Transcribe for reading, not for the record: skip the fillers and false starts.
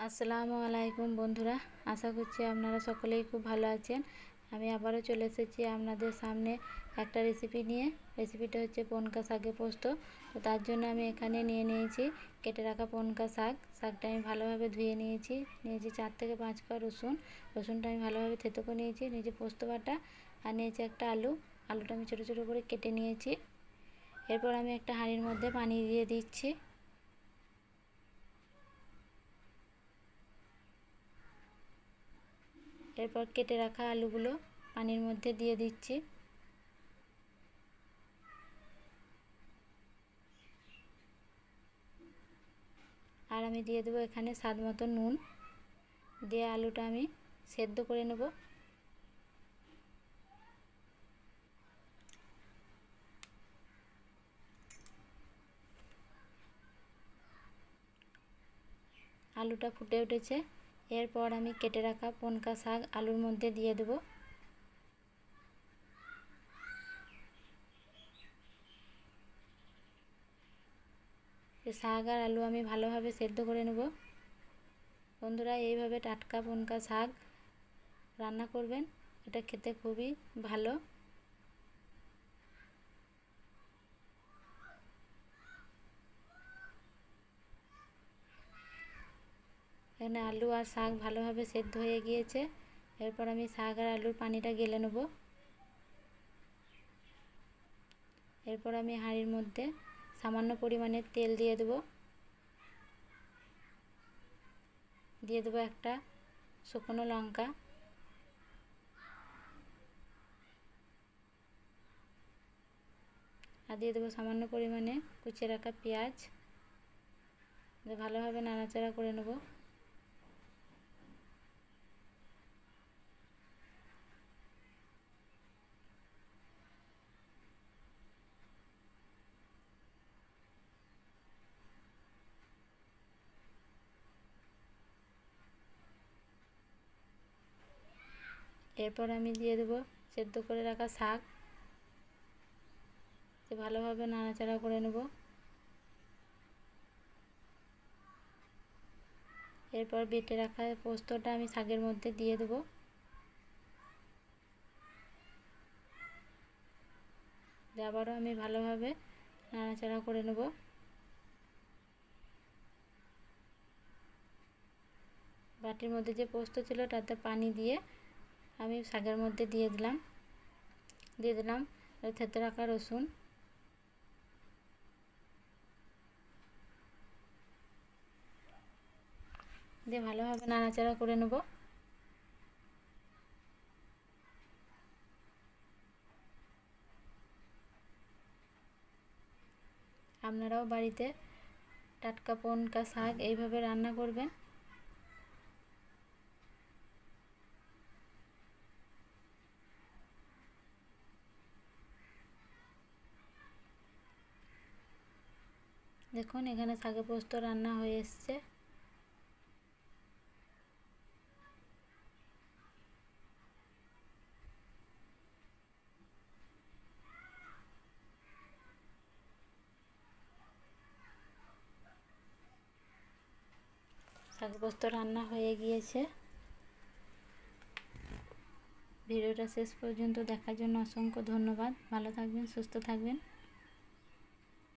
আসসালামু আলাইকুম বন্ধুরা, আশা করছি আপনারা সকলেই খুব ভালো আছেন। আমি আবারও চলে এসেছি আপনাদের সামনে একটা রেসিপি নিয়ে। রেসিপিটা হচ্ছে পনকা শাকের পোস্ত। তো তার জন্য আমি এখানে নিয়েছি কেটে রাখা পনকা শাকটা আমি ভালোভাবে ধুয়ে নিয়েছি 4 থেকে 5 কোয়া রসুনটা আমি ভালোভাবে থেতো করে নিয়েছি পোস্ত বাটা, আর নিয়েছি একটা আলুটা আমি ছোটো ছোটো করে কেটে নিয়েছি। এরপর আমি একটা হাঁড়ির মধ্যে পানি দিয়ে দিচ্ছি। এরপর কেটে রাখা আলুগুলো পানির মধ্যে দিয়ে দিচ্ছি। আর আমি দিয়ে দেবো এখানে স্বাদ মতো নুন দিয়ে আলুটা আমি সেদ্ধ করে নেব। আলুটা ফুটে উঠেছে। এরপর আমি কেটে রাখা পনকা শাক আলুর মধ্যে দিয়ে দেব। শাক আর আলু আমি ভালোভাবে সেদ্ধ করে নেব। বন্ধুরা, এইভাবে টাটকা পনকা শাক রান্না করবেন, এটা খেতে খুবই ভালো। এখানে আলু আর শাক ভালোভাবে সেদ্ধ হয়ে গিয়েছে। এরপর আমি শাক আর আলুর পানিটা গেলে নেব। এরপর আমি হাঁড়ির মধ্যে সামান্য পরিমাণে তেল দিয়ে দেব। দিয়ে দেবো একটা শুকনো লঙ্কা, আর দিয়ে দেবো সামান্য পরিমাণে কুচিয়ে রাখা পেঁয়াজ। ভালোভাবে নাড়াচাড়া করে নেব। এরপর আমি দিয়ে দেবো সেদ্ধ করে রাখা শাক। ভালোভাবে নাড়াচাড়া করে নেব। এরপর বেটে রাখা পোস্তটা আমি শাকের মধ্যে দিয়ে দেবো। আবারও আমি ভালোভাবে নাড়াচাড়া করে নেব। বাটির মধ্যে যে পোস্ত ছিল তাতে পানি দিয়ে আমি শাকের মধ্যে দিয়ে দিলাম থেতো রাখা রসুন। দিয়ে ভালোভাবে নাড়াচাড়া করে নেব। আপনারাও বাড়িতে টাটকা পনকা শাক এইভাবে রান্না করবেন। দেখুন, এখানে শাকের পোস্ত রান্না হয়ে এসছে। শাক পোস্ত রান্না হয়ে গিয়েছে। ভিডিওটা শেষ পর্যন্ত দেখার জন্য অসংখ্য ধন্যবাদ। ভালো থাকবেন, সুস্থ থাকবেন।